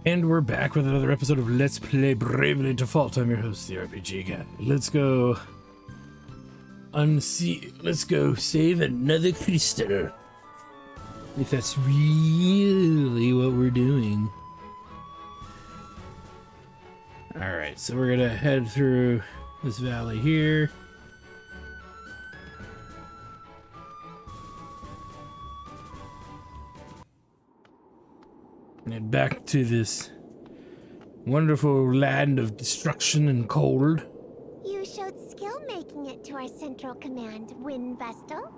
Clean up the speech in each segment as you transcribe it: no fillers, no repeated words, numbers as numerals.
And we're back with another episode of Let's Play Bravely Default. I'm your host, the RPG guy. Let's go let's go save another crystal. If that's really what we're doing. Alright, so we're gonna head through this valley here. And back to this wonderful land of destruction and cold. You showed skill making it to our central command, Wind Vestal.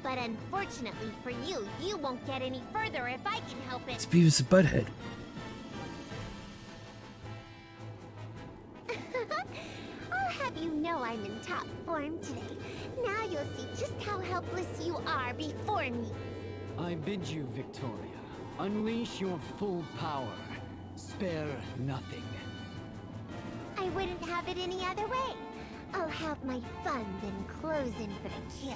But unfortunately for you, you won't get any further if I can help It's it. Beavis and Butthead. I'll have you know I'm in top form today. Now you'll see just how helpless you are before me. I bid you, Victoria, unleash your full power. Spare nothing. I wouldn't have it any other way. I'll have my fun, then close in for the kill.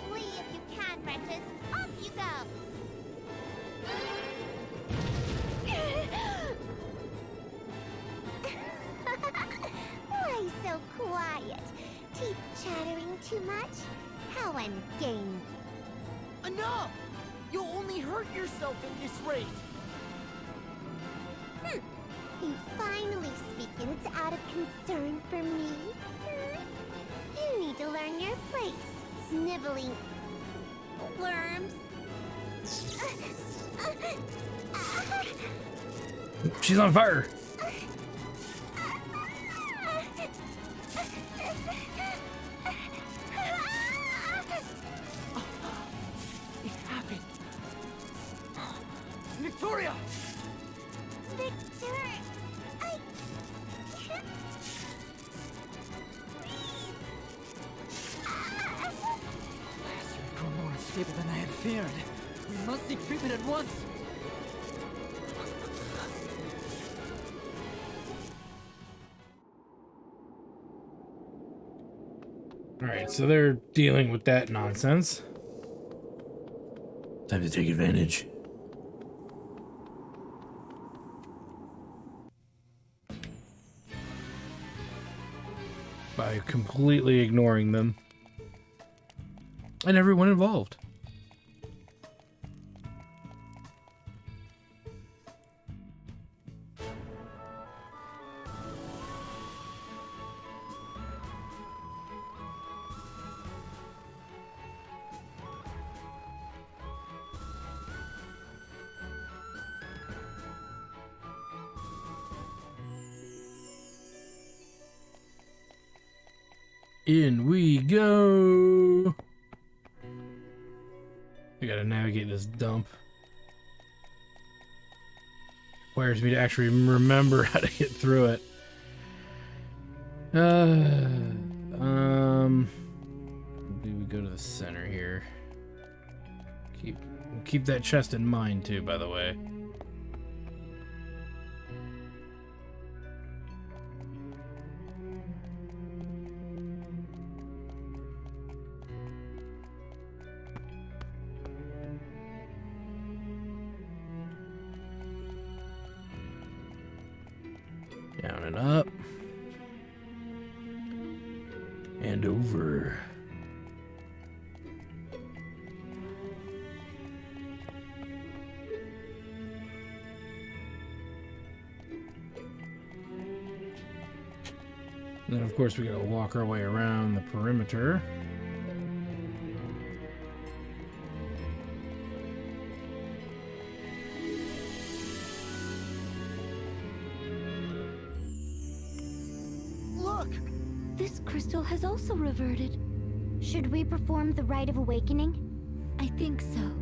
Flee if you can, wretches. Off you go. Why so quiet? Teeth chattering too much? How ungainly. Enough! You'll only hurt yourself at this rate! You finally speak and it's out of concern for me. You need to learn your place, sniveling worms. She's on fire. It happened! Victoria! Victor, I can't Alas, you've grown more unstable than I had feared. We must seek treatment at once. Alright, so they're dealing with that nonsense. Time to take advantage. By completely ignoring them. And everyone involved. In we go. We gotta navigate this dump. Requires me to actually remember how to get through it. Do we go to the center here? Keep that chest in mind too, by the way. Down and up. And over. And then, of course, we gotta walk our way around the perimeter. Look! This crystal has also reverted. Should we perform the rite of awakening? I think so.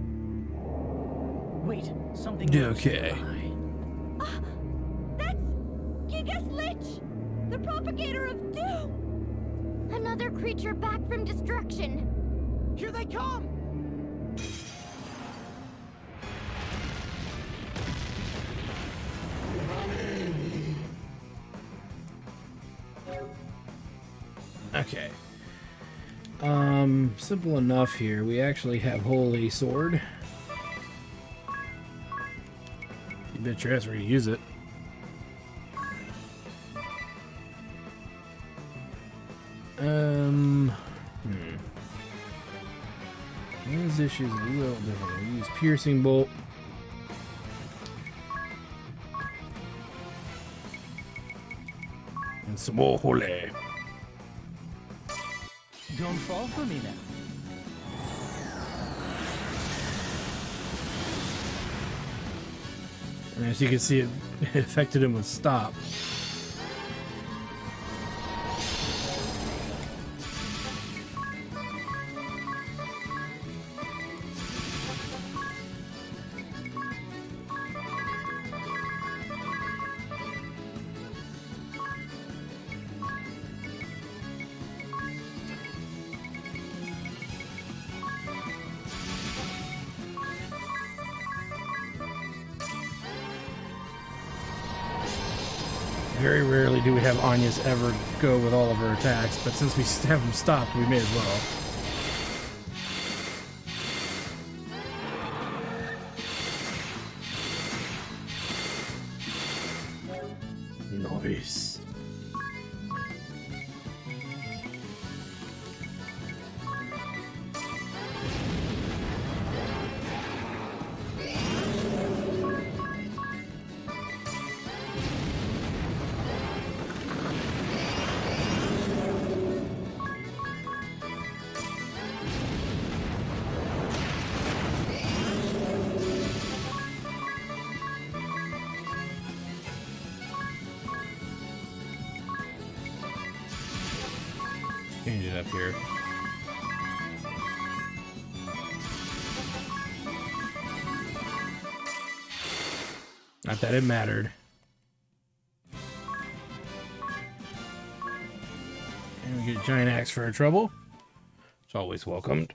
Wait, something Okay. That's Gigas Lich! The propagator of doom! Another creature back from destruction. Here they come! Okay. Simple enough here. We actually have Holy Sword. You bet your ass we're gonna use it. This issue's a little different. We use Piercing Bolt. And some more Holy. Don't fall for me then. And as you can see, it affected him with Stop. Very rarely do we have Anya's ever go with all of her attacks, but since we have them stopped, we may as well. Nice. Change it up here. Not that it mattered. And we get a giant axe for our trouble. It's always welcomed.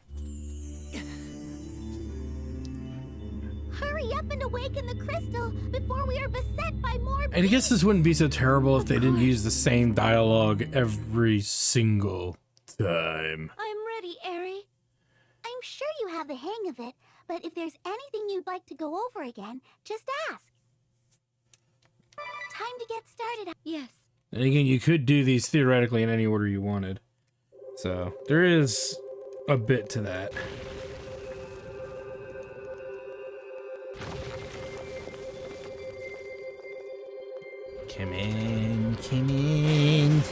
Hurry up and awaken the crystal before we are beset by more. And I guess this wouldn't be so terrible if they didn't use the same dialogue every single time. I'm ready, Eri. I'm sure you have the hang of it, but if there's anything you'd like to go over again, just ask. Time to get started. Yes. And again, you could do these theoretically in any order you wanted. So, there is a bit to that. Come in, come in.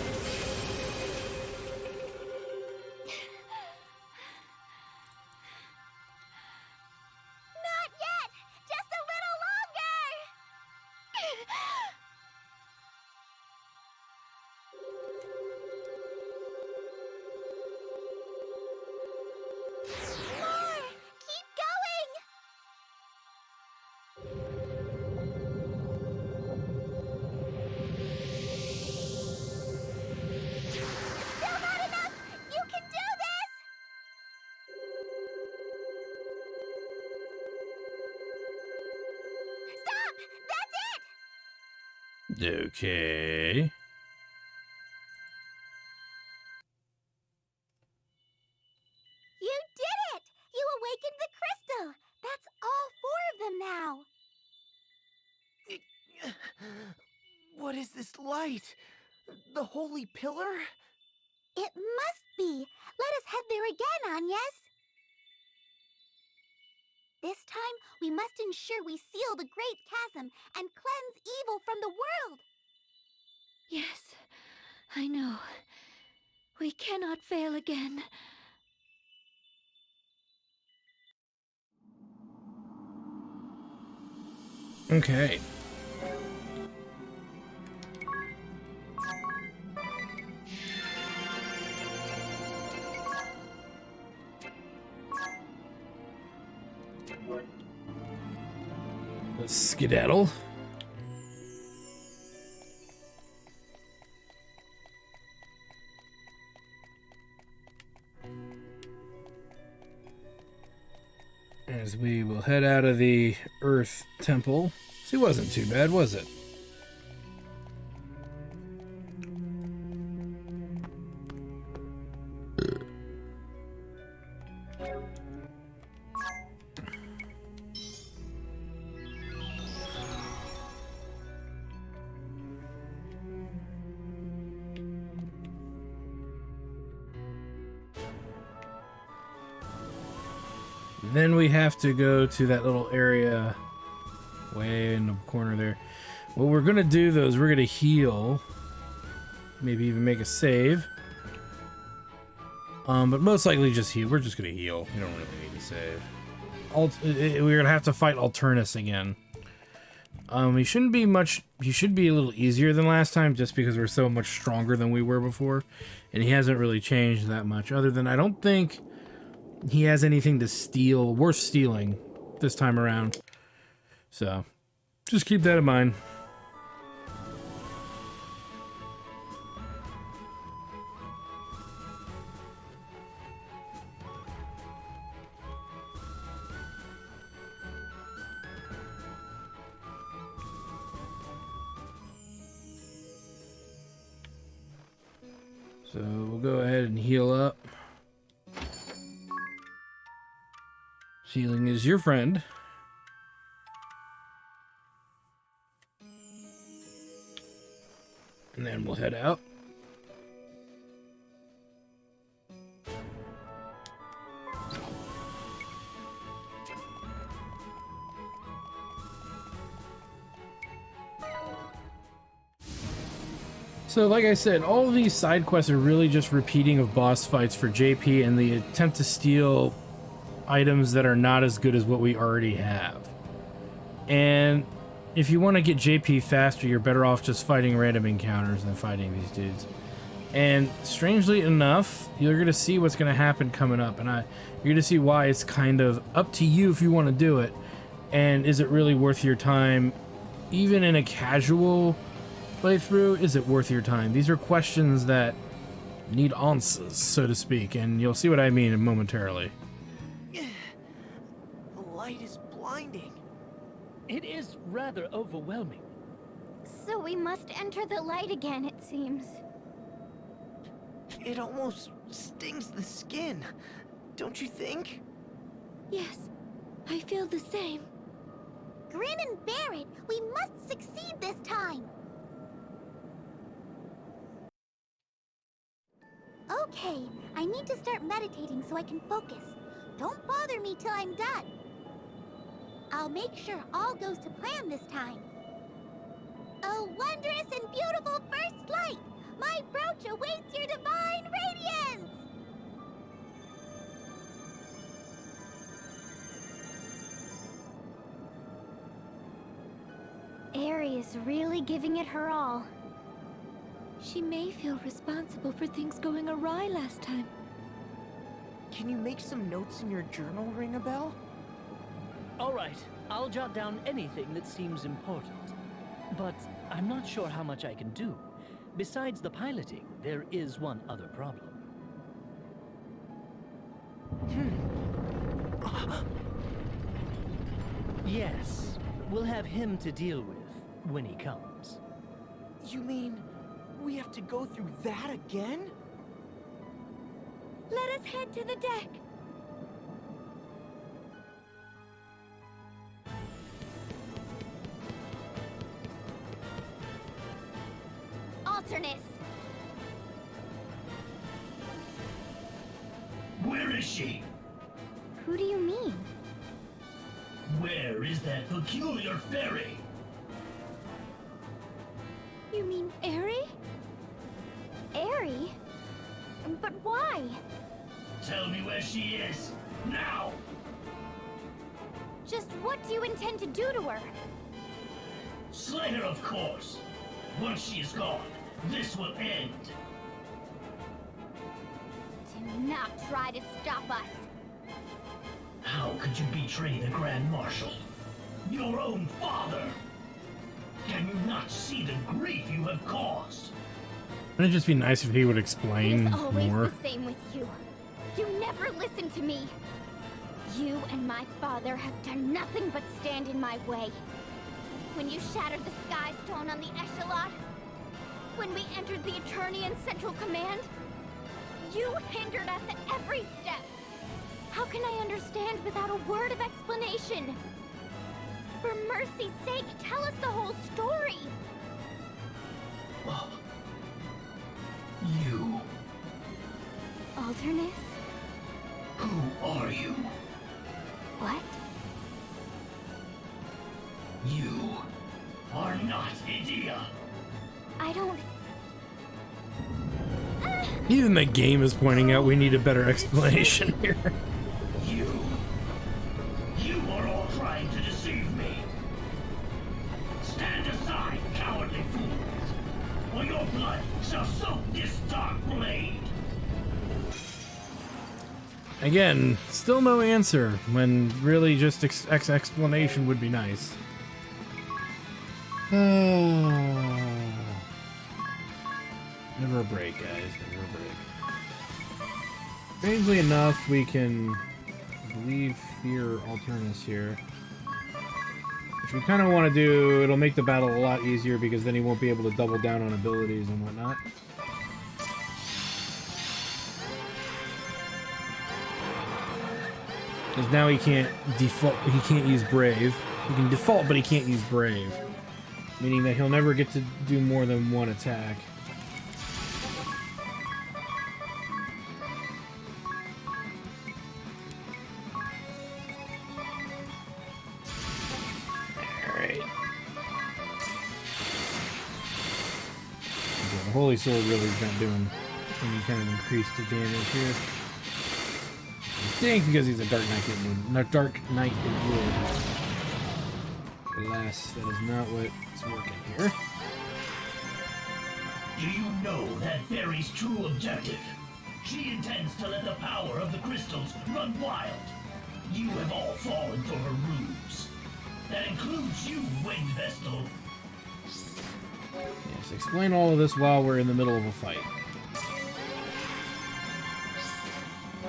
Not yet! Just a little longer! More! Keep going! Still not enough! You can do this! Stop! That's it! Okay. You did it! You awakened the crystal! That's all 4 of them now! What is this light? The holy pillar? It must be! Let us head there again, Agnes! This time, we must ensure we seal the Great Chasm and cleanse evil from the world! Yes. I know. We cannot fail again. Okay. Let's skedaddle. As we will head out of the Earth Temple. See, it wasn't too bad, was it? Then we have to go to that little area way in the corner there. What we're gonna do though is we're gonna heal. Maybe even make a save. But most likely just heal. We're just gonna heal. We don't really need to save. We're gonna have to fight Alternus again. He shouldn't be much. He should be a little easier than last time, just because we're so much stronger than we were before, and he hasn't really changed that much. Other than I don't think he has anything to steal worth stealing this time around. So just keep that in mind. So we'll go ahead and heal up. Healing is your friend. And then we'll head out. So, like I said, all of these side quests are really just repeating of boss fights for JP and the attempt to steal items that are not as good as what we already have. And if you want to get JP faster, you're better off just fighting random encounters than fighting these dudes. And strangely enough, you're going to see what's going to happen coming up, and you're going to see why it's kind of up to you if you want to do it. And is it really worth your time? Even in a casual playthrough, is it worth your time? These are questions that need answers, so to speak, and you'll see what I mean momentarily. The light is blinding. It is rather overwhelming. So we must enter the light again, it seems. It almost stings the skin, don't you think? Yes, I feel the same. Grin and bear it! We must succeed this time! Okay, I need to start meditating so I can focus. Don't bother me till I'm done. I'll make sure all goes to plan this time. A wondrous and beautiful first light! My brooch awaits your divine radiance! Aerie is really giving it her all. She may feel responsible for things going awry last time. Can you make some notes in your journal, ring a bell? All right, I'll jot down anything that seems important. But I'm not sure how much I can do. Besides the piloting, there is one other problem. Yes, we'll have him to deal with when he comes. You mean we have to go through that again? Let us head to the deck. Alternus! Where is she? Who do you mean? Where is that peculiar fairy? You mean Aerie? Aerie? But why? Tell me where she is, now! Just what do you intend to do to her? Slay her, of course. Once she is gone, this will end. Do not try to stop us. How could you betray the Grand Marshal? Your own father! Can you not see the grief you have caused? Wouldn't it just be nice if he would It explain is always more? the same with you. You never listen to me. You and my father have done nothing but stand in my way. When you shattered the Sky Stone on the Echelon, when we entered the Eternian Central Command, you hindered us at every step. How can I understand without a word of explanation? For mercy's sake, tell us the whole story. You. Alternus? Who are you? not Idea. I don't... Even the game is pointing out we need a better explanation here. You are all trying to deceive me. Stand aside, cowardly fools, or your blood shall soak this dark blade. Again, still no answer, when really just explanation would be nice. Never a break, guys. Never a break. Strangely enough, we can, I believe, fear Alternus here. Which we kind of want to do. It'll make the battle a lot easier because then he won't be able to double down on abilities and whatnot. Because now he can't default, he can't use Brave. He can default, but he can't use Brave. Meaning that he'll never get to do more than one attack. Alright. The Holy Sword really is not doing any kind of increased damage here. I think because he's a Dark Knight in wood. Not Dark Knight in wood. Alas, that is not what's working here. Do you know that Fairy's true objective? She intends to let the power of the crystals run wild. You have all fallen for her ruse. That includes you, Winged Vestal. Yes, explain all of this while we're in the middle of a fight.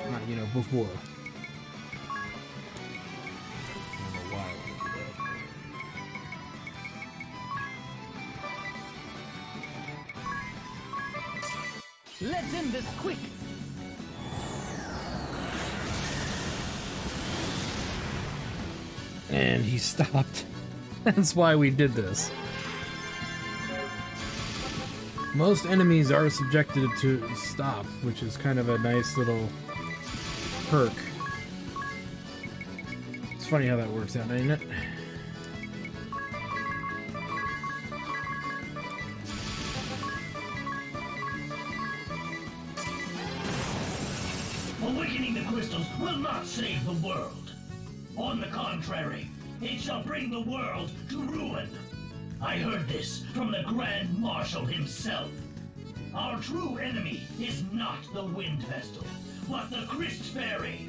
Not, you know, before. I don't know why I want to do that. Let's end this quick. And he stopped. That's why we did this. Most enemies are subjected to stop, which is kind of a nice little perk. It's funny how that works out, ain't it? Awakening the crystals will not save the world. On the contrary, it shall bring the world to ruin. I heard this from the Grand Marshal himself. Our true enemy is not the Wind Vestal, but the Christ Fairy.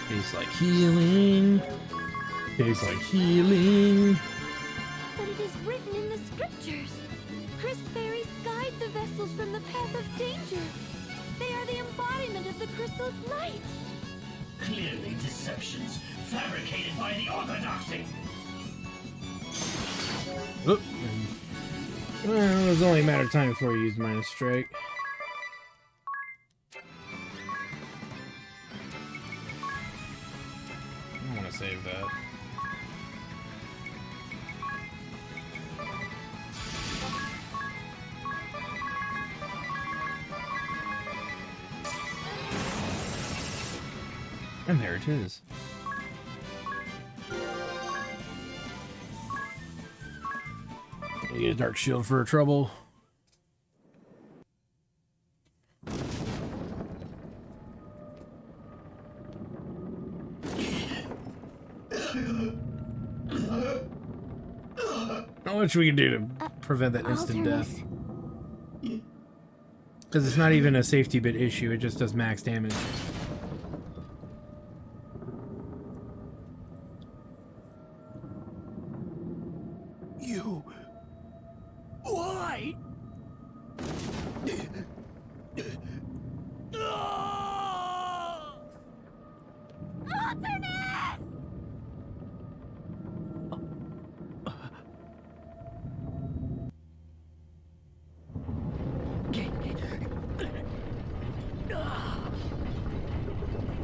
Tastes like healing. Tastes like healing. But it is written in the scriptures. Christ fairies guide the vessels from the path of danger. They are the embodiment of the crystal's light. Clearly deceptions fabricated by the Orthodoxy. Oop. Well, it was only a matter of time before he used Minus Strike. I want to save that. And there it is. You get a Dark Shield for trouble. Not much we can do to prevent that instant death. Because it's not even a safety bit issue, it just does max damage. You... Why?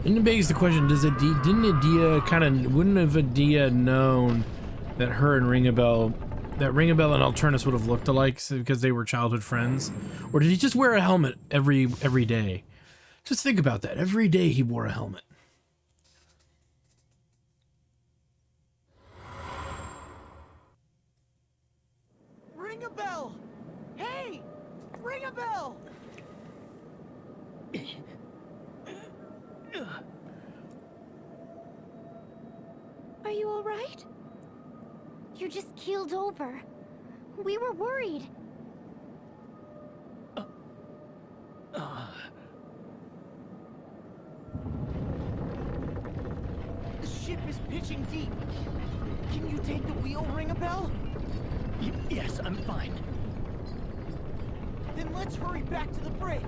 And it begs the question, didn't Adia wouldn't have Adia known that her and Ringabel and Alternus would have looked alike because they were childhood friends? Or did he just wear a helmet every day? Just think about that. Every day he wore a helmet. Ring a bell! Hey! Ring a bell! Are you all right? You just keeled over. We were worried. The ship is pitching deep. Can you take the wheel, Ring a bell? Yes, I'm fine. Then let's hurry back to the bridge.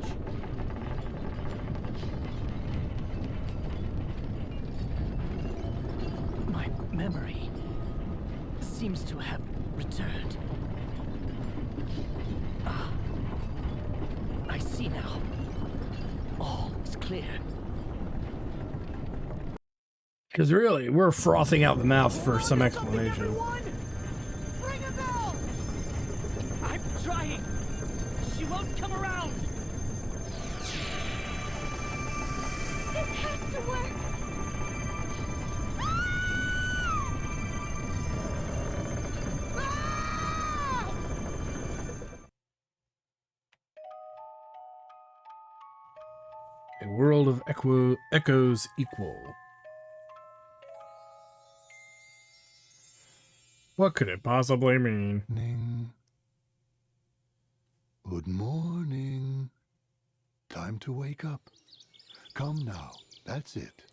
My memory seems to have returned. Ah, I see now. All is clear. Because really, we're frothing out the mouth for some explanation. Everyone! Ring a bell! I'm trying. She won't come around. This has to work! A world of echoes equal. What could it possibly mean? Good morning. Time to wake up. Come now, that's it.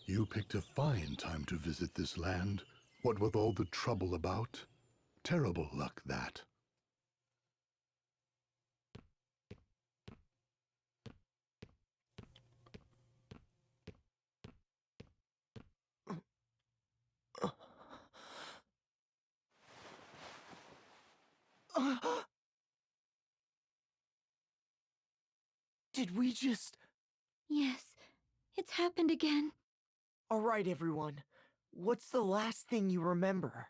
You picked a fine time to visit this land. What with all the trouble about? Terrible luck, that. Did we just... Yes, it's happened again. All right, everyone. What's the last thing you remember?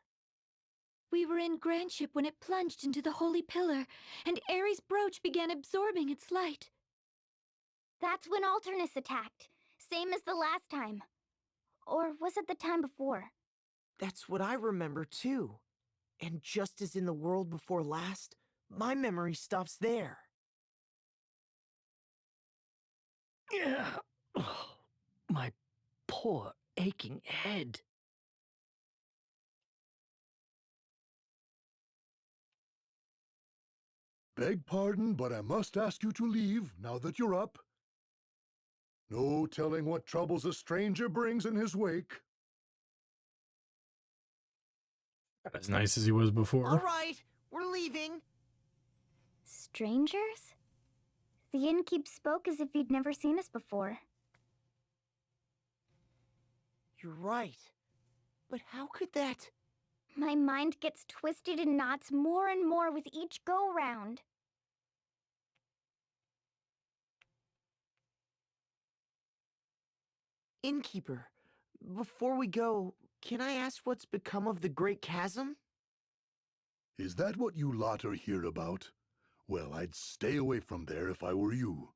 We were in Grandship when it plunged into the Holy Pillar, and Ares' brooch began absorbing its light. That's when Alternus attacked. Same as the last time. Or was it the time before? That's what I remember, too. And just as in the world before last, my memory stops there. Yeah. Oh, my poor aching head. Beg pardon, but I must ask you to leave now that you're up. No telling what troubles a stranger brings in his wake. Not as nice as he was before. All right, we're leaving. Strangers? The innkeep spoke as if he'd never seen us before. You're right. But how could that... My mind gets twisted in knots more and more with each go-round. Innkeeper, before we go, can I ask what's become of the Great Chasm? Is that what you lot are here about? Well, I'd stay away from there if I were you.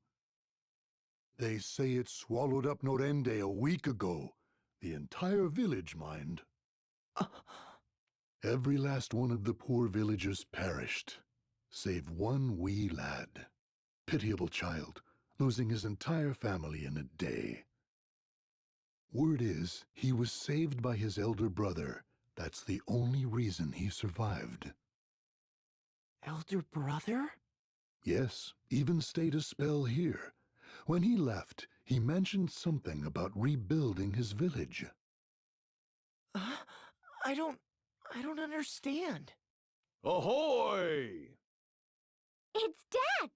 They say it swallowed up Norende a week ago. The entire village, mind. Every last one of the poor villagers perished, save one wee lad. Pitiable child, losing his entire family in a day. Word is, he was saved by his elder brother. That's the only reason he survived. Elder brother? Yes, even stayed a spell here. When he left, he mentioned something about rebuilding his village. I don't understand. Ahoy! It's Dad's!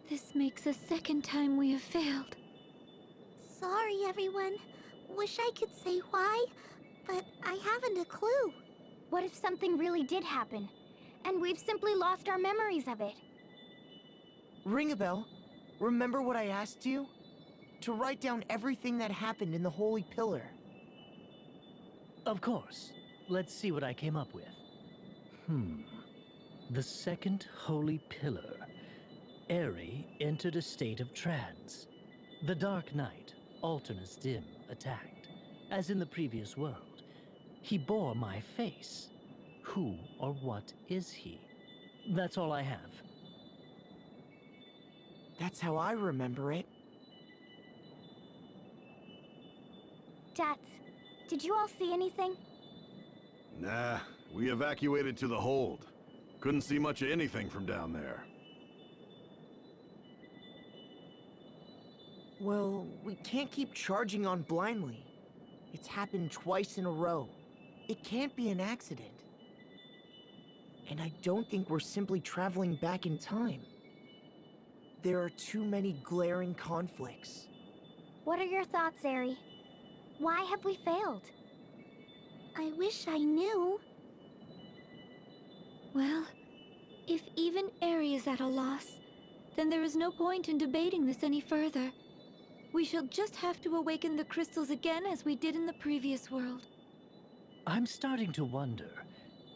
This makes the second time we have failed. Sorry, everyone. Wish I could say why, but I haven't a clue. What if something really did happen, and we've simply lost our memories of it? Ring a bell. Remember what I asked you? To write down everything that happened in the Holy Pillar. Of course. Let's see what I came up with. The second Holy Pillar. Eri entered a state of trance. The Dark Knight, Alternus Dim, attacked. As in the previous world, he bore my face. Who or what is he? That's all I have. That's how I remember it. Dats, did you all see anything? Nah, we evacuated to the hold. Couldn't see much of anything from down there. Well, we can't keep charging on blindly. It's happened twice in a row. It can't be an accident. And I don't think we're simply traveling back in time. There are too many glaring conflicts. What are your thoughts, Eri? Why have we failed? I wish I knew. Well, if even Eri is at a loss, then there is no point in debating this any further. We shall just have to awaken the crystals again as we did in the previous world. I'm starting to wonder,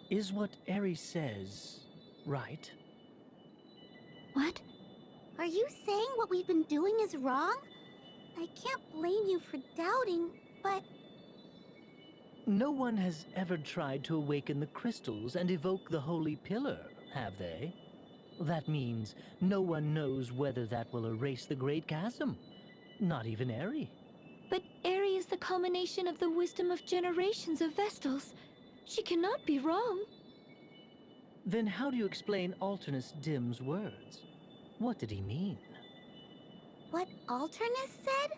is what Eri says right? What? Are you saying what we've been doing is wrong? I can't blame you for doubting, but... No one has ever tried to awaken the crystals and evoke the Holy Pillar, have they? That means no one knows whether that will erase the Great Chasm. Not even Eri. But Eri is the culmination of the wisdom of generations of Vestals. She cannot be wrong. Then how do you explain Alternus Dim's words? What did he mean? What Alternus said?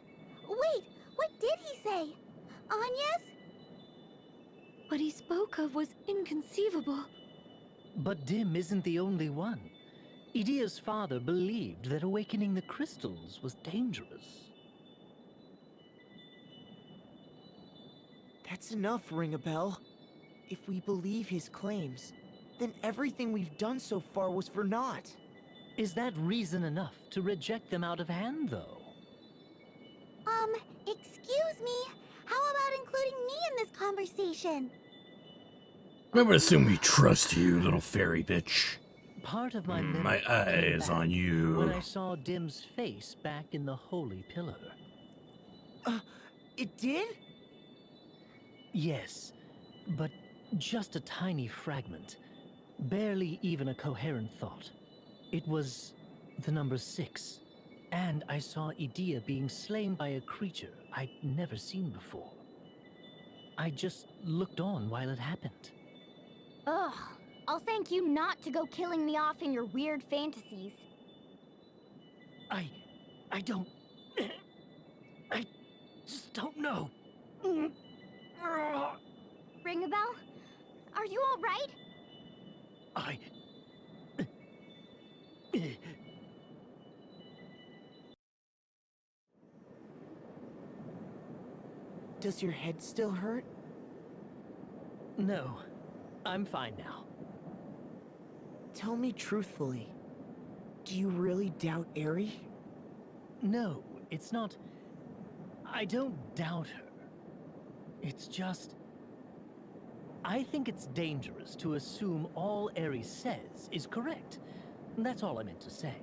Wait, what did he say? Anya's? What he spoke of was inconceivable. But Dim isn't the only one. Idia's father believed that awakening the crystals was dangerous. That's enough, Ring a Bell. If we believe his claims, then everything we've done so far was for naught. Is that reason enough to reject them out of hand, though? Excuse me? How about including me in this conversation? I'm gonna assume we trust you, little fairy bitch. Part of my memory My came eyes back on you. when I saw Dim's face back in the Holy Pillar. It did? Yes, but just a tiny fragment. Barely even a coherent thought. It was the number 6. And I saw Idia being slain by a creature I'd never seen before. I just looked on while it happened. Ugh, I'll thank you not to go killing me off in your weird fantasies. I don't... I just don't know. Ring a bell? Are you all right? Does your head still hurt? No, I'm fine now. Tell me truthfully, do you really doubt Eri? No, it's not... I don't doubt her. It's just... I think it's dangerous to assume all Eri says is correct. That's all I meant to say.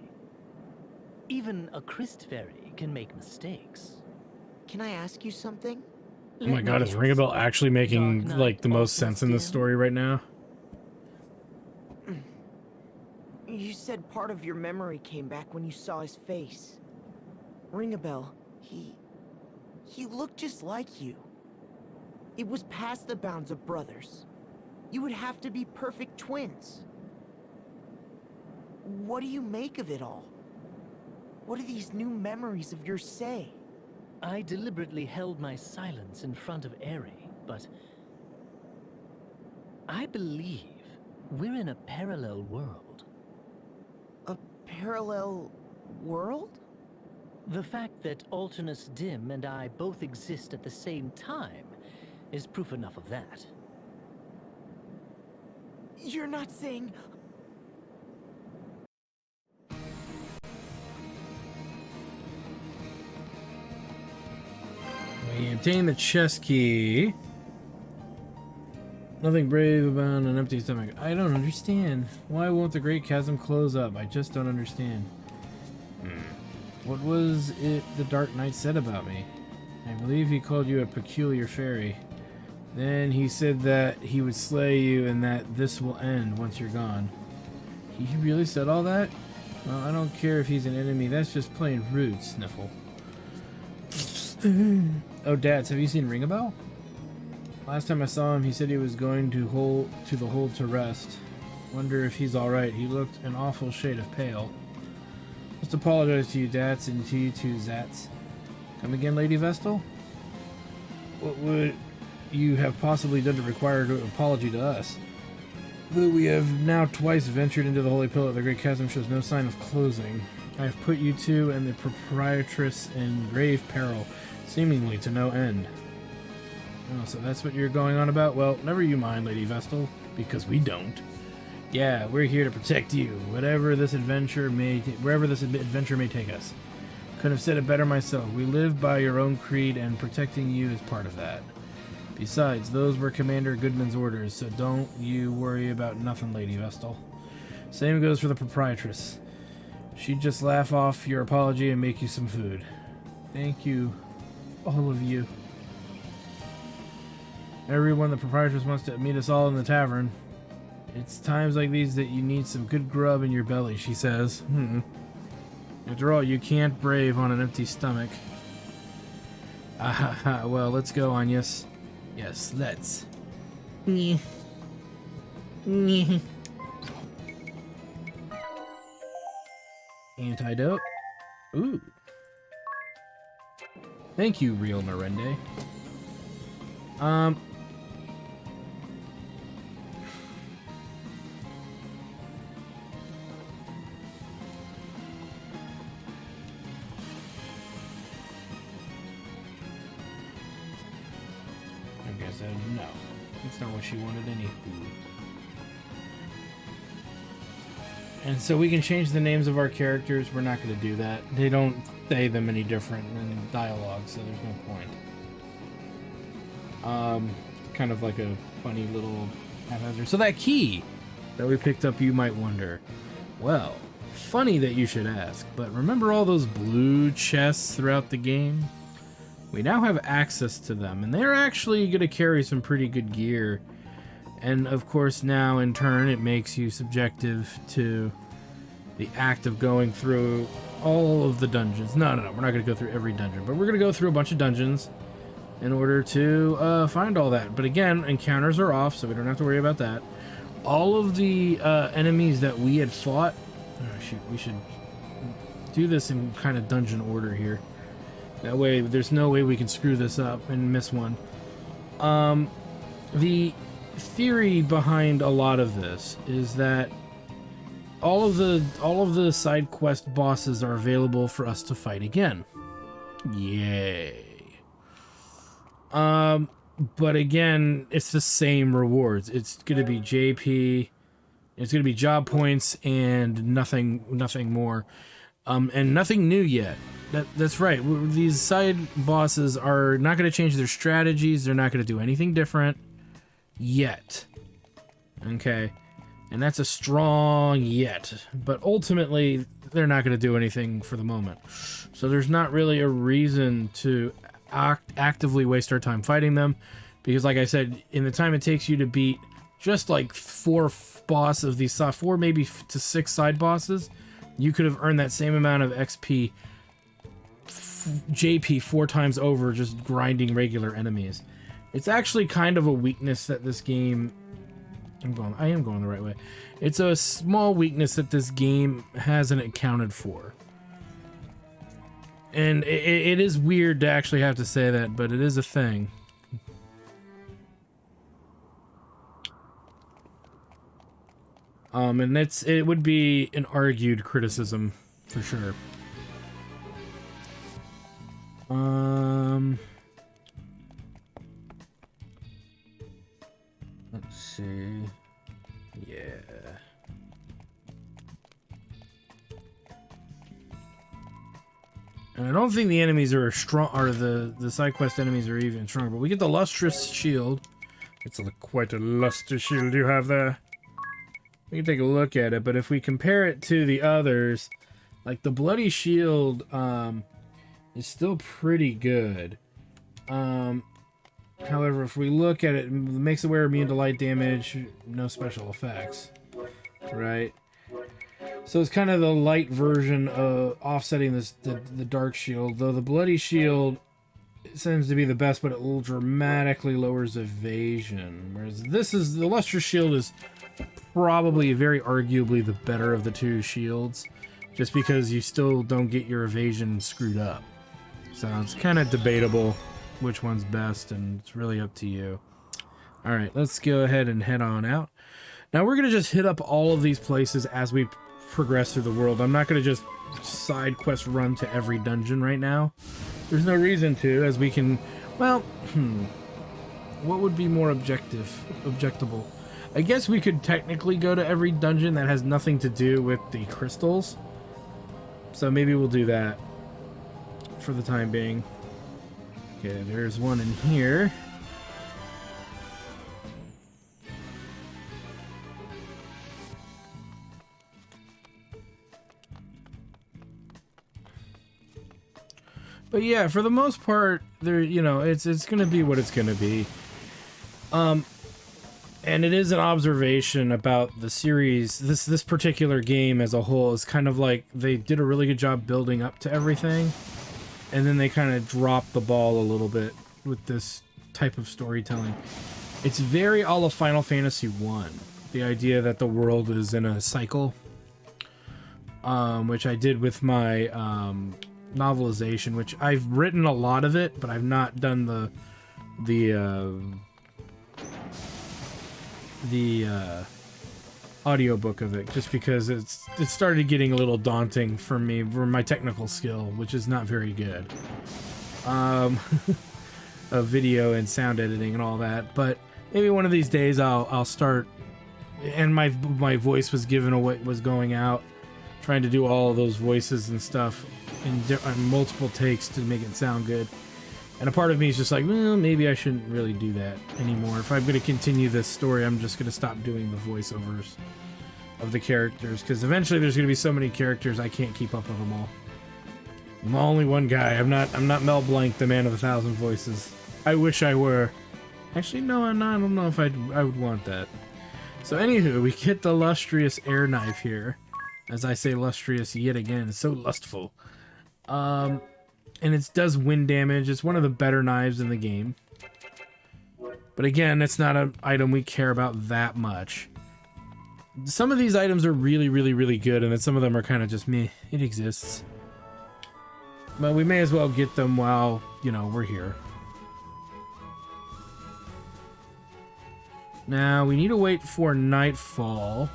Even a Christ fairy can make mistakes. Can I ask you something? Oh my god, is Ring a Bell actually making, like, the most sense in this story right now? You said part of your memory came back when you saw his face. Ring a Bell, he looked just like you. It was past the bounds of brothers. You would have to be perfect twins. What do you make of it all? What do these new memories of yours say? I deliberately held my silence in front of Eri, but... I believe we're in a parallel world. A parallel world? The fact that Alternus Dim and I both exist at the same time is proof enough of that. You're not saying... Obtain the chest key. Nothing brave about an empty stomach. I don't understand. Why won't the Great Chasm close up? I just don't understand. What was it the Dark Knight said about me? I believe he called you a peculiar fairy. Then he said that he would slay you and that this will end once you're gone. He really said all that? Well, I don't care if he's an enemy. That's just plain rude, Sniffle. Oh, Dads, have you seen Ring a Bell? Last time I saw him, he said he was going to the hold to rest. Wonder if he's alright. He looked an awful shade of pale. Just apologize to you, Dats, and to you too, Zats. Come again, Lady Vestal? What would you have possibly done to require an apology to us? Though we have now twice ventured into the Holy Pillar, the Great Chasm shows no sign of closing. I have put you two and the proprietress in grave peril, seemingly to no end. Oh, so that's what you're going on about? Well, never you mind, Lady Vestal, because we don't. Yeah, we're here to protect you, wherever this adventure may take us. Couldn't have said it better myself. We live by your own creed, and protecting you is part of that. Besides, those were Commander Goodman's orders, so don't you worry about nothing, Lady Vestal. Same goes for the proprietress. She'd just laugh off your apology and make you some food. Thank you, all of you. Everyone, the proprietress wants to meet us all in the tavern. It's times like these that you need some good grub in your belly, she says. After all, you can't brave on an empty stomach. Well, let's go, Agnes. Yes, let's. Antidote. Ooh. Thank you, Real Narende. No, that's not what she wanted anywho. And so we can change the names of our characters. We're not going to do that. They don't say them any different in dialogue, so there's no point. Kind of like a funny little haphazard. So that key that we picked up, you might wonder. Well, funny that you should ask, but remember all those blue chests throughout the game? We now have access to them, and they're actually going to carry some pretty good gear. And of course now, in turn, it makes you subjective to the act of going through all of the dungeons. No, we're not going to go through every dungeon, but we're going to go through a bunch of dungeons in order to find all that. But again, encounters are off, so we don't have to worry about that. All of the enemies that we had fought... Oh, shoot, we should do this in kind of dungeon order here. That way, there's no way we can screw this up and miss one. The theory behind a lot of this is that all of the side quest bosses are available for us to fight again. Yay. But again, it's the same rewards. It's gonna be JP, it's gonna be job points, and nothing more. And nothing new yet. That's right. These side bosses are not going to change their strategies. They're not going to do anything different yet. Okay. And that's a strong yet. But ultimately, they're not going to do anything for the moment. So there's not really a reason to actively waste our time fighting them. Because like I said, in the time it takes you to beat just like 4 maybe to 6 side bosses, you could have earned that same amount of XP, JP 4 times over just grinding regular enemies. It's actually kind of a weakness that this game... I am going the right way. It's a small weakness that this game hasn't accounted for. And it is weird to actually have to say that, but it is a thing. And it would be an argued criticism for sure. Let's see. Yeah. And I don't think the enemies are strong, or the side quest enemies are even stronger. But we get the lustrous shield. It's quite a lustrous shield you have there. We can take a look at it, but if we compare it to the others, like the bloody shield is still pretty good. However, if we look at it, it makes the wearer immune to light damage, no special effects, right? So it's kind of the light version of offsetting the dark shield, though the bloody shield seems to be the best, but it dramatically lowers evasion. Whereas the lustrous shield is probably very arguably the better of the two shields, just because you still don't get your evasion screwed up. So it's kind of debatable which one's best, and it's really up to you. All right, let's go ahead and head on out. Now we're gonna just hit up all of these places as we progress through the world. I'm not gonna just side quest run to every dungeon right now. There's no reason to, as we can, well, what would be more objectable? I guess we could technically go to every dungeon that has nothing to do with the crystals. So maybe we'll do that for the time being. Okay, there's one in here. But yeah, for the most part, there, you know, it's gonna be what it's gonna be. And it is an observation about the series. This particular game as a whole is kind of like they did a really good job building up to everything, and then they kind of dropped the ball a little bit with this type of storytelling. It's very a la Final Fantasy 1. The idea that the world is in a cycle, which I did with my novelization, which I've written a lot of it, but I've not done the audiobook of it, just because it started getting a little daunting for me for my technical skill, which is not very good. Of video and sound editing and all that, but maybe one of these days I'll start. And my voice was given away, was going out, trying to do all of those voices and stuff in multiple takes to make it sound good. And a part of me is just like, well, maybe I shouldn't really do that anymore. If I'm going to continue this story, I'm just going to stop doing the voiceovers of the characters, because eventually there's going to be so many characters I can't keep up with them all. I'm only one guy. I'm not Mel Blanc, the man of 1,000 voices. I wish I were. Actually, no, I'm not. I don't know if I would want that. So anywho, we get the lustrous air knife here. As I say, lustrous yet again. It's so lustful. And it does wind damage. It's one of the better knives in the game. But again, it's not an item we care about that much. Some of these items are really, really, really good, and then some of them are kind of just meh. It exists. But we may as well get them while, you know, we're here. Now, we need to wait for nightfall,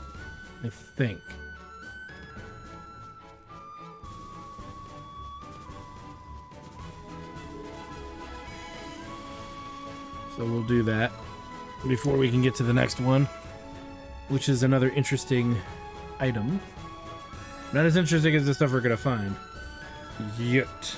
I think. So we'll do that before we can get to the next one, which is another interesting item. Not as interesting as the stuff we're gonna find yet.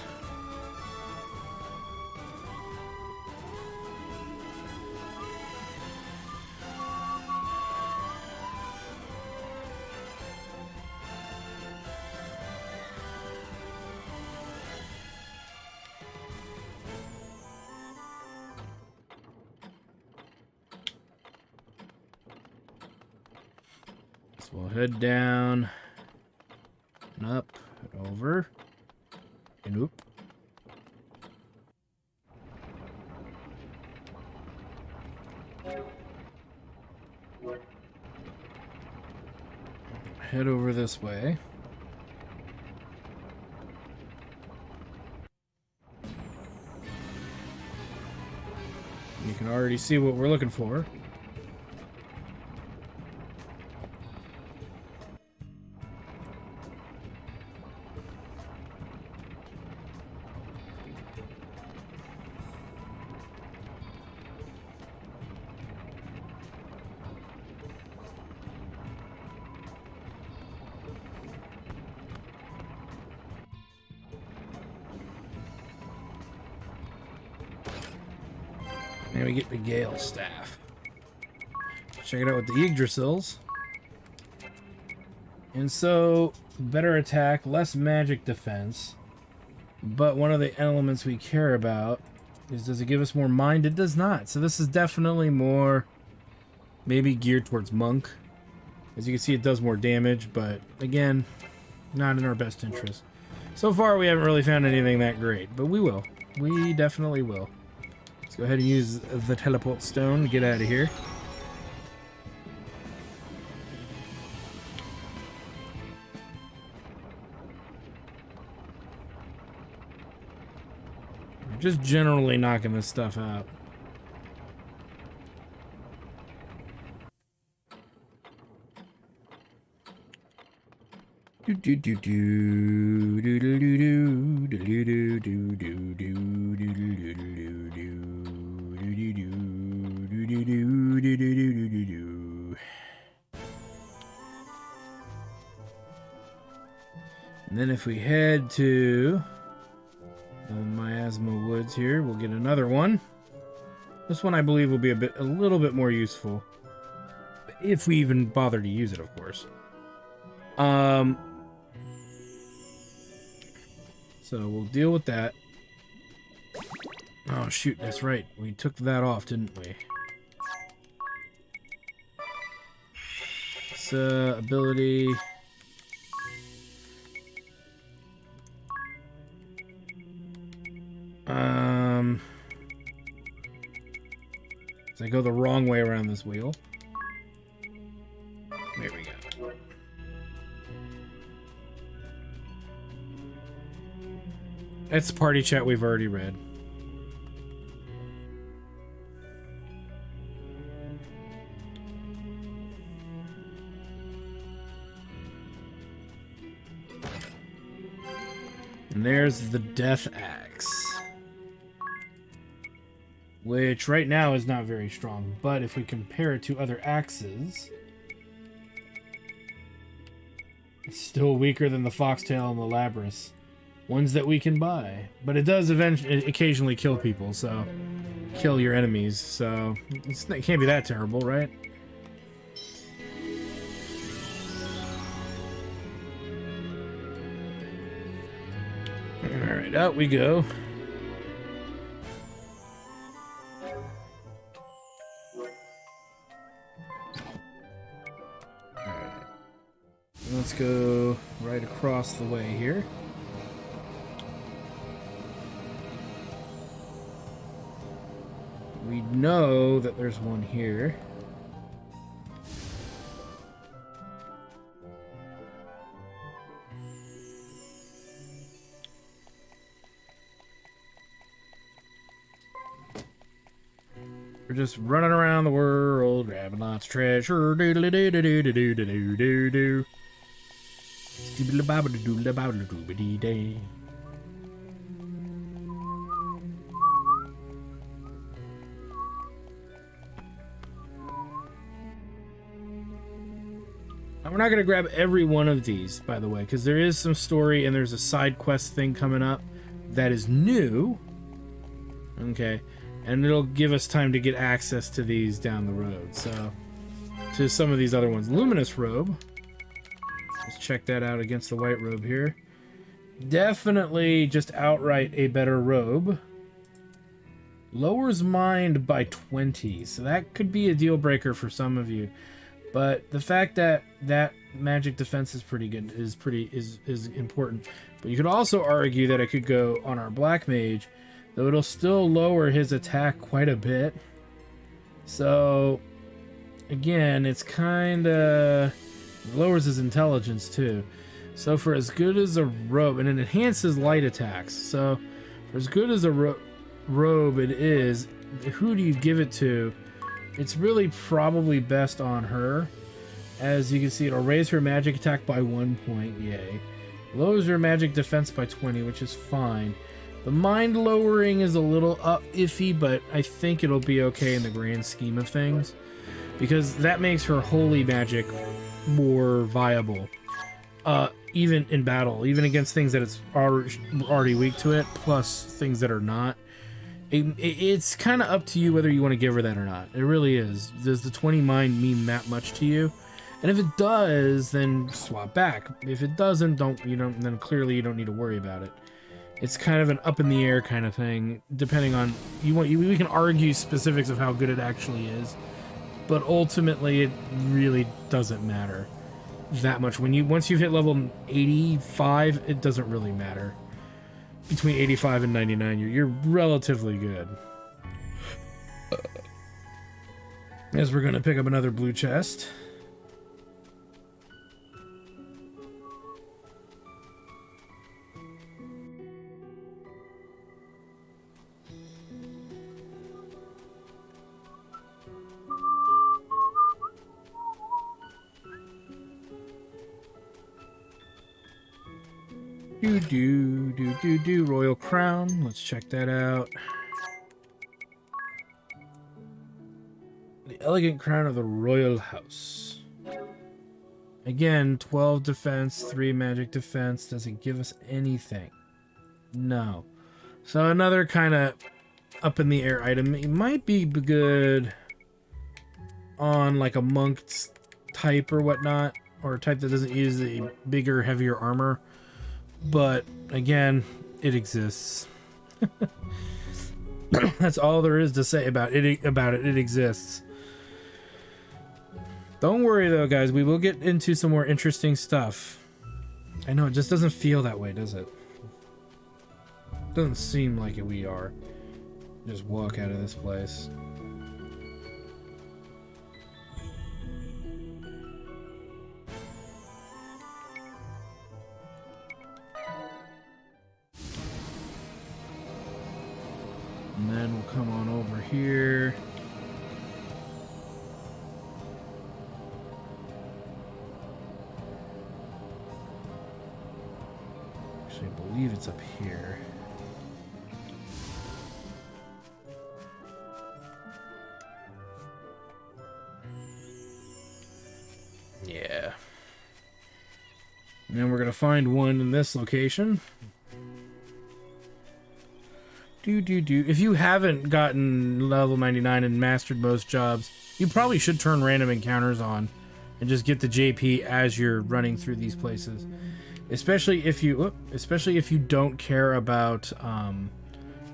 So we'll head down and up and over and oop. Head over this way. You can already see what we're looking for. And we get the Gale Staff. Check it out with the Yggdrasils. And so, better attack, less magic defense. But one of the elements we care about is, does it give us more mind? It does not. So this is definitely more maybe geared towards Monk. As you can see, it does more damage, but again, not in our best interest. So far, we haven't really found anything that great, but we will. We definitely will. Let's go ahead and use the teleport stone to get out of here. Just generally knocking this stuff out. And then if we head to Miasma Woods here, we'll get another one. This one I believe will be a little bit more useful. If we even bother to use it, of course. So we'll deal with that. Oh shoot, that's right. We took that off, didn't we? This ability. So I go the wrong way around this wheel. There we go. That's party chat we've already read. And there's the Death Axe. Which right now is not very strong, but if we compare it to other axes, it's still weaker than the Foxtail and the Labrys. Ones that we can buy. But it does occasionally kill people, so... Kill your enemies, so... It can't be that terrible, right? Alright, out we go. Alright. Let's go right across the way here. We know that there's one here. We're just running around the world, grabbing lots of treasure. Doodly doo doo doo doo doo doo doo doo. Doodly babba doodly babba doodly day. We're not going to grab every one of these, by the way, because there is some story and there's a side quest thing coming up that is new. Okay. And it'll give us time to get access to these down the road. So, to some of these other ones. Luminous Robe. Let's check that out against the White Robe here. Definitely just outright a better robe. Lowers mind by 20. So that could be a deal breaker for some of you. But the fact that that magic defense is pretty good is important. But you could also argue that it could go on our Black Mage, though it'll still lower his attack quite a bit. So again, it's kinda lowers his intelligence too. So for as good as a robe, and it enhances light attacks. So for as good as a robe it is, who do you give it to? It's really probably best on her. As you can see, it'll raise her magic attack by 1 point, yay. Lowers her magic defense by 20, which is fine. The mind lowering is a little iffy, but I think it'll be okay in the grand scheme of things. Because that makes her holy magic more viable. Even in battle, even against things that it's already weak to it, plus things that are not. It's kind of up to you whether you want to give her that or not. It really is. Does the 20 mind mean that much to you? And if it does, then swap back. If it doesn't, then clearly you don't need to worry about it. It's kind of an up in the air kind of thing, depending on we can argue specifics of how good it actually is, but ultimately it really doesn't matter that much. Once you've hit level 85, it doesn't really matter. Between 85 and 99, you're relatively good. As we're gonna pick up another blue chest. Royal Crown. Let's check that out. The elegant crown of the royal house. Again, 12 defense, 3 magic defense. Does it give us anything? No. So another kind of up in the air item. It might be good on like a monk type or whatnot, or a type that doesn't use the bigger, heavier armor. But again, it exists. That's all there is to say about it. It exists. Don't worry though, guys. We will get into some more interesting stuff. I know it just doesn't feel that way, does it? Doesn't seem like it. We are. Just walk out of this place. And then we'll come on over here. Actually, I believe it's up here. Yeah. And then we're going to find one in this location. If you haven't gotten level 99 and mastered most jobs, you probably should turn random encounters on and just get the JP as you're running through these places. Especially if you don't care about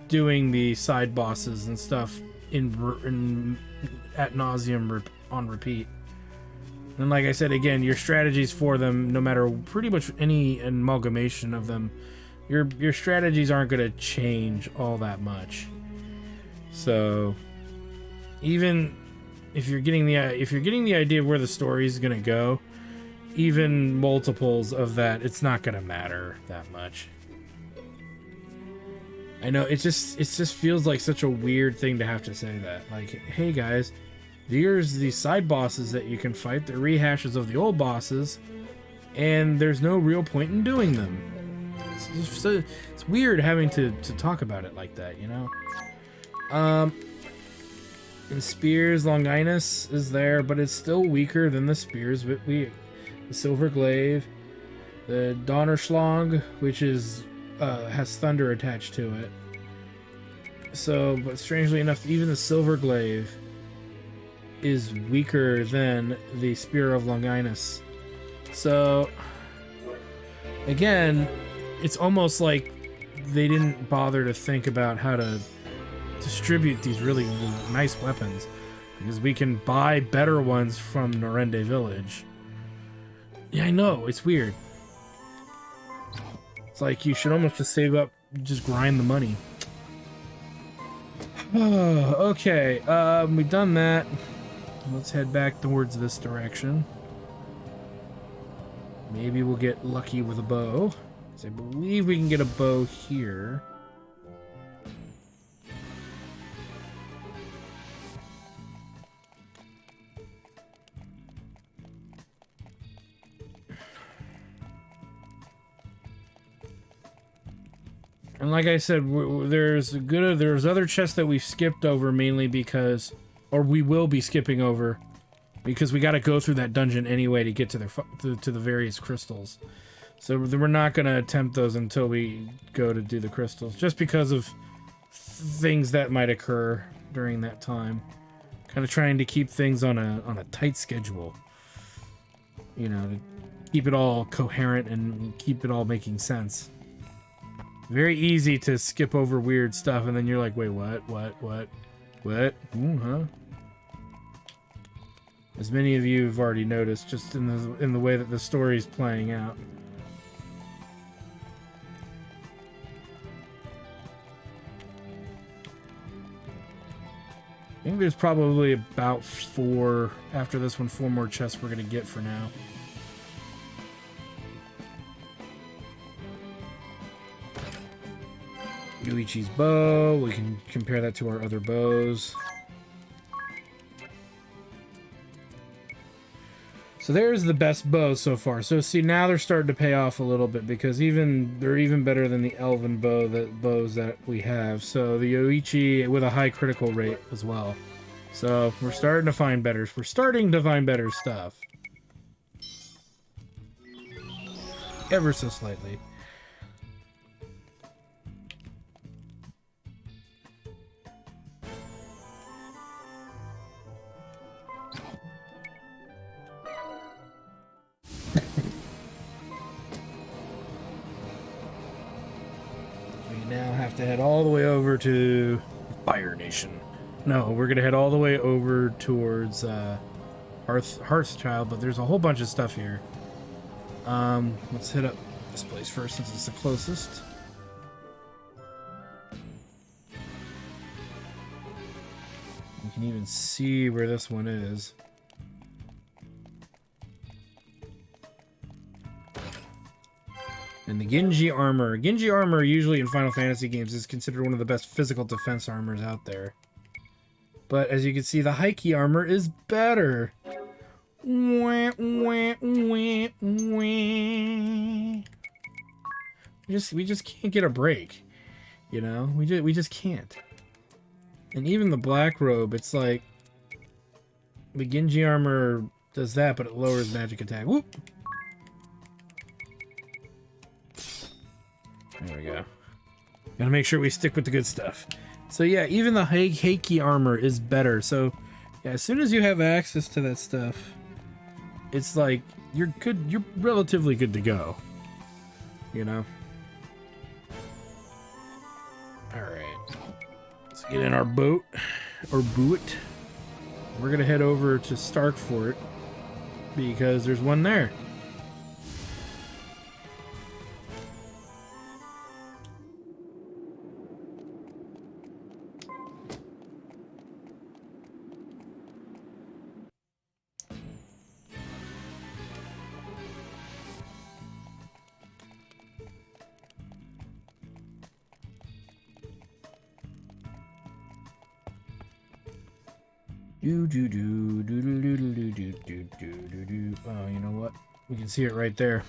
doing the side bosses and stuff in ad nauseum on repeat. And like I said, again, your strategies for them, no matter pretty much any amalgamation of them, your strategies aren't going to change all that much. So even if you're getting the idea of where the story is going to go, even multiples of that, it's not going to matter that much. I know it just feels like such a weird thing to have to say that. Like, hey guys, here's the side bosses that you can fight. They're rehashes of the old bosses, and there's no real point in doing them. It's weird having to talk about it like that, you know? And Spears, Longinus is there, but it's still weaker than the Spears. But the Silver Glaive, the Donnerschlag, which is has thunder attached to it. So, but strangely enough, even the Silver Glaive is weaker than the Spear of Longinus. So, again, it's almost like they didn't bother to think about how to distribute these really nice weapons, because we can buy better ones from Norende Village. Yeah, I know, it's weird. It's like you should almost just save up, just grind the money. Okay, we've done that. Let's head back towards this direction. Maybe we'll get lucky with a bow. I believe we can get a bow here. And like I said, there's other chests that we've skipped over mainly because, or we will be skipping over, because we got to go through that dungeon anyway to get to the various crystals. So we're not going to attempt those until we go to do the crystals, just because of things that might occur during that time. Kind of trying to keep things on a tight schedule. You know, to keep it all coherent and keep it all making sense. Very easy to skip over weird stuff and then you're like, wait, what? Ooh, huh? As many of you have already noticed, just in the way that the story is playing out. I think there's probably about 4, after this one, 4 more chests we're gonna get for now. Yuichi's bow, we can compare that to our other bows. So there's the best bow so far. So see, now they're starting to pay off a little bit because they're even better than the elven bows that we have. So the Yoichi with a high critical rate as well. So we're starting to find better. We're starting to find better stuff. Ever so slightly. Now have to head all the way over to Fire Nation. No, we're gonna head all the way over towards Hearthchild, but there's a whole bunch of stuff here. Let's hit up this place first since it's the closest. You can even see where this one is. And the Genji armor. Genji armor usually in Final Fantasy games is considered one of the best physical defense armors out there. But as you can see, the Heike armor is better. Wah, wah, wah, wah. We just can't get a break. You know? We just can't. And even the black robe, it's like the Genji armor does that, but it lowers magic attack. Whoop! There we go. Gotta make sure we stick with the good stuff. So yeah, even the Heike armor is better. So yeah, as soon as you have access to that stuff, it's like you're relatively good to go. You know? Alright. Let's get in our boat. Or boot. We're gonna head over to Starkfort because there's one there. Oh, you know what? We can see it right there.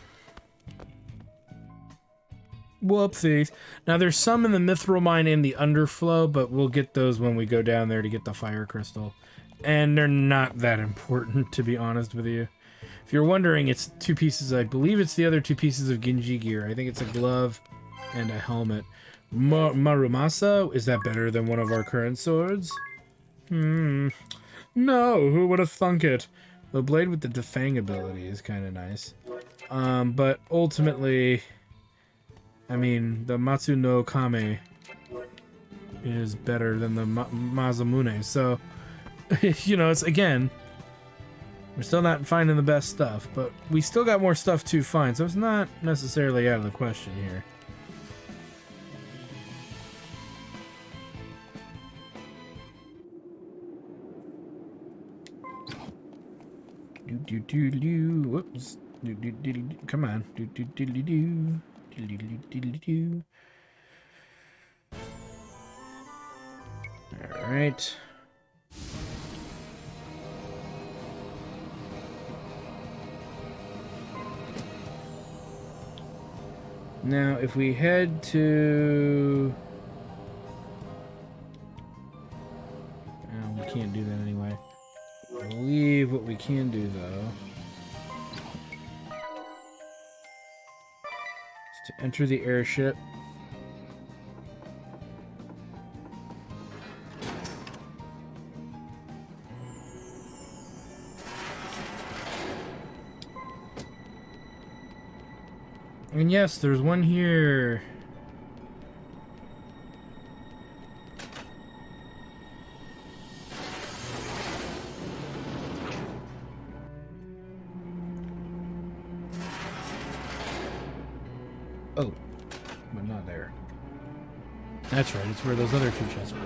Whoopsies. Now there's some in the Mithril Mine and the Underflow, but we'll get those when we go down there to get the Fire Crystal. And they're not that important, to be honest with you. If you're wondering, it's 2 pieces. I believe it's the other 2 pieces of Genji gear. I think it's a glove and a helmet. Marumasa, is that better than one of our current swords? No, who would have thunk it? The blade with the defang ability is kind of nice. But ultimately, I mean, the Matsu no Kame is better than the Mazamune. So, you know, it's again, we're still not finding the best stuff, but we still got more stuff to find. So it's not necessarily out of the question here. Whoops. Come on. All right. Now, if we head to... we can't do that anyway. I believe what we can do, though, is to enter the airship. And yes, there's one here. Oh, but not there. That's right, it's where those other two chests were.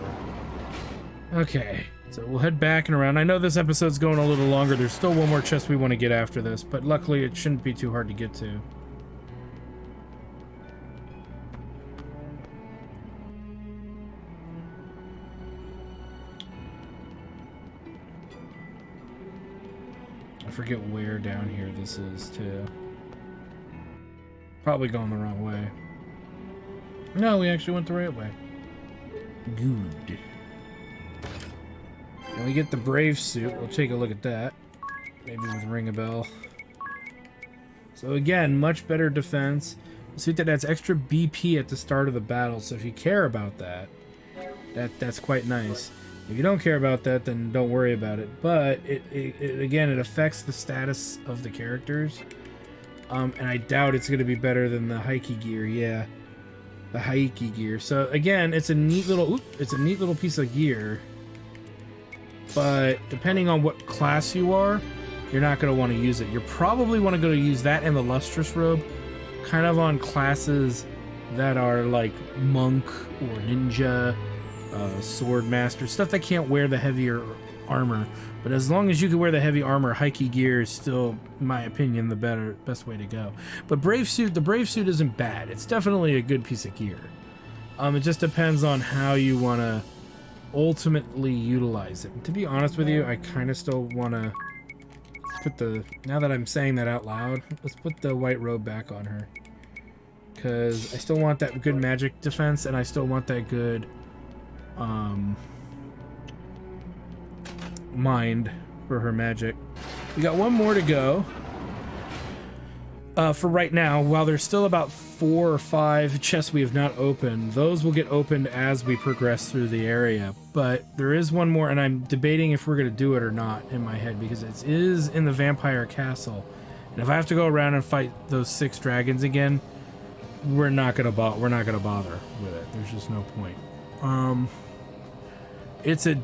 Okay, so we'll head back and around. I know this episode's going a little longer. There's still one more chest we want to get after this, but luckily it shouldn't be too hard to get to. I forget where down here this is, too. Probably going the wrong way. No, we actually went the right way. Good. And we get the Brave suit. We'll take a look at that. Maybe with ring a bell. So again, much better defense. A suit that adds extra BP at the start of the battle. So if you care about that, that's quite nice. If you don't care about that, then don't worry about it. But again, it affects the status of the characters. And I doubt it's going to be better than the Heike gear. Yeah, the Heike gear. So again, it's a neat little piece of gear. But depending on what class you are, you're not going to want to use it. You probably want to go to use that and the lustrous robe, kind of on classes that are like monk or ninja, sword master, stuff that can't wear the heavier armor. But as long as you can wear the heavy armor, Heike gear is still, in my opinion, the best way to go. But the Brave suit isn't bad. It's definitely a good piece of gear. It just depends on how you want to ultimately utilize it. And to be honest with you, I kind of still want to put now that I'm saying that out loud, let's put the white robe back on her. Because I still want that good magic defense, and I still want that good mind for her magic. We got one more to go. For right now, while there's still about 4 or 5 chests we have not opened, those will get opened as we progress through the area. But there is one more, and I'm debating if we're going to do it or not in my head, because it is in the vampire castle. And if I have to go around and fight those 6 dragons again, we're not going to bother with it. There's just no point. It's a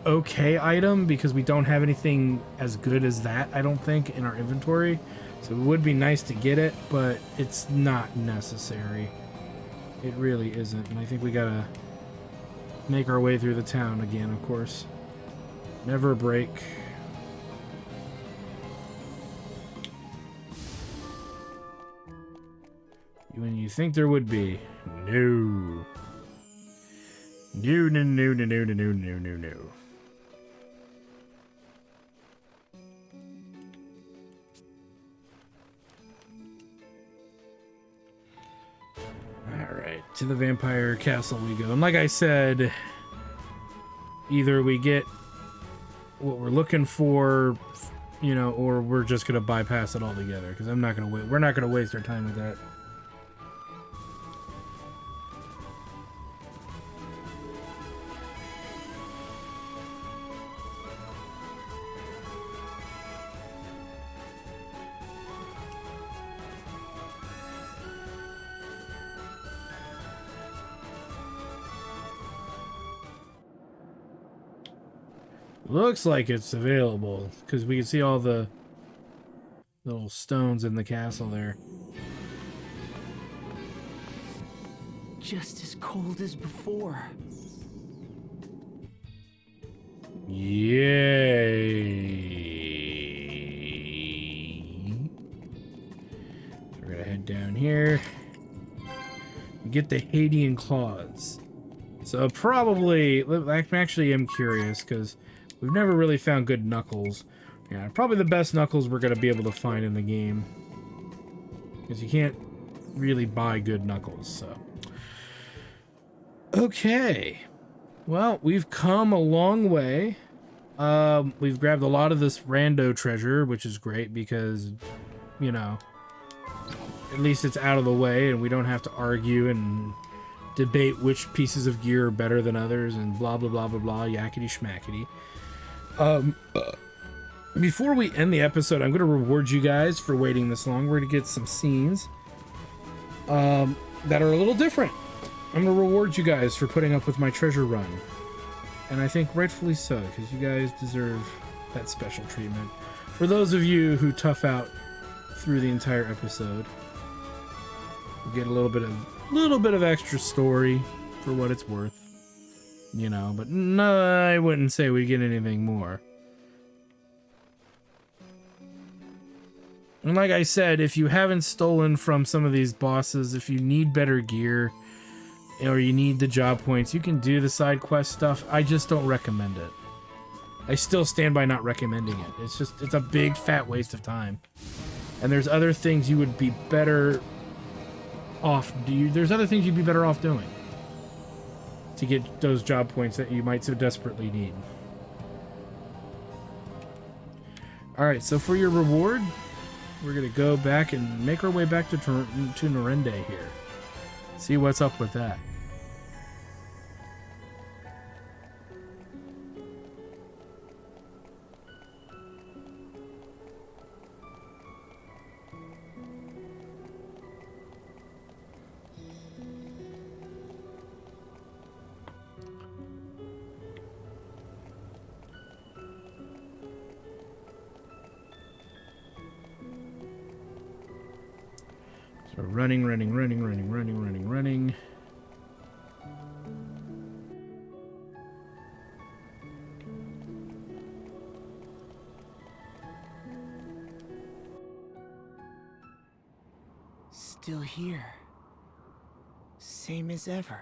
okay item because we don't have anything as good as that, I don't think, in our inventory. So it would be nice to get it, but it's not necessary. It really isn't. And I think we gotta make our way through the town again, of course. Never a break. When you think there would be. No. No, no, no, no, no, no, no, no, no. Alright, to the vampire castle we go. And like I said, either we get what we're looking for, you know, or we're just gonna bypass it altogether, because I'm not gonna wait. We're not gonna waste our time with that. Looks like it's available, because we can see all the little stones in the castle there. Just as cold as before. Yay! So we're gonna head down here and get the Hadean claws. So probably, I actually am curious, because we've never really found good Knuckles. Yeah, probably the best Knuckles we're going to be able to find in the game. Because you can't really buy good Knuckles, so. Okay. Well, we've come a long way. We've grabbed a lot of this rando treasure, which is great because, you know, at least it's out of the way and we don't have to argue and debate which pieces of gear are better than others and blah, blah, blah, blah, blah, yakety schmackety. Before we end the episode, I'm going to reward you guys for waiting this long. We're going to get some scenes. that are a little different. I'm going to reward you guys for putting up with my treasure run. And I think rightfully so, because you guys deserve that special treatment. For those of you who tough out through the entire episode, you get a little bit of extra story for what it's worth. You know, but no, I wouldn't say we get anything more. And like I said, if you haven't stolen from some of these bosses, if you need better gear, or you need the job points, you can do the side quest stuff. I just don't recommend it. I still stand by not recommending it. It's a big fat waste of time. And there's other things you would be better off. There's other things you'd be better off doing to get those job points that you might so desperately need. Alright, so for your reward, we're going to go back and make our way back to Norende here. See what's up with that. So running. Still here. Same as ever.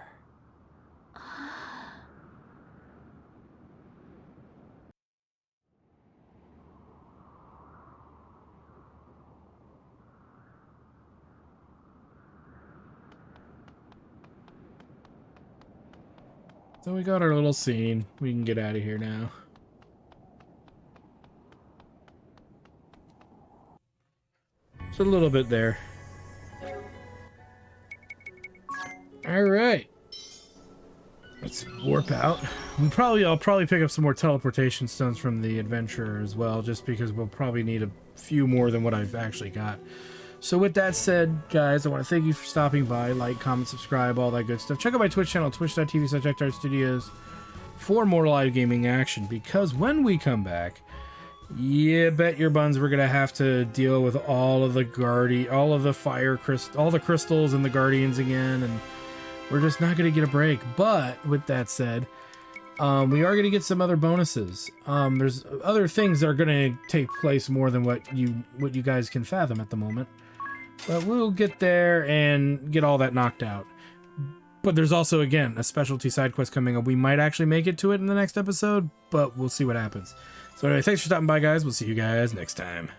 So we got our little scene. We can get out of here now. Just a little bit there. Alright. Let's warp out. I'll probably pick up some more teleportation stones from the adventurer as well, just because we'll probably need a few more than what I've actually got. So with that said, guys, I want to thank you for stopping by. Like, comment, subscribe, all that good stuff. Check out my Twitch channel, twitch.tv/ActArtStudios, for more live gaming action, because when we come back, yeah, bet your buns we're gonna have to deal with all of the crystals and the guardians again, and we're just not gonna get a break. But with that said, we are gonna get some other bonuses. There's other things that are gonna take place more than what you guys can fathom at the moment. But we'll get there and get all that knocked out. But there's also, again, a specialty side quest coming up. We might actually make it to it in the next episode, but we'll see what happens. So anyway, thanks for stopping by, guys. We'll see you guys next time.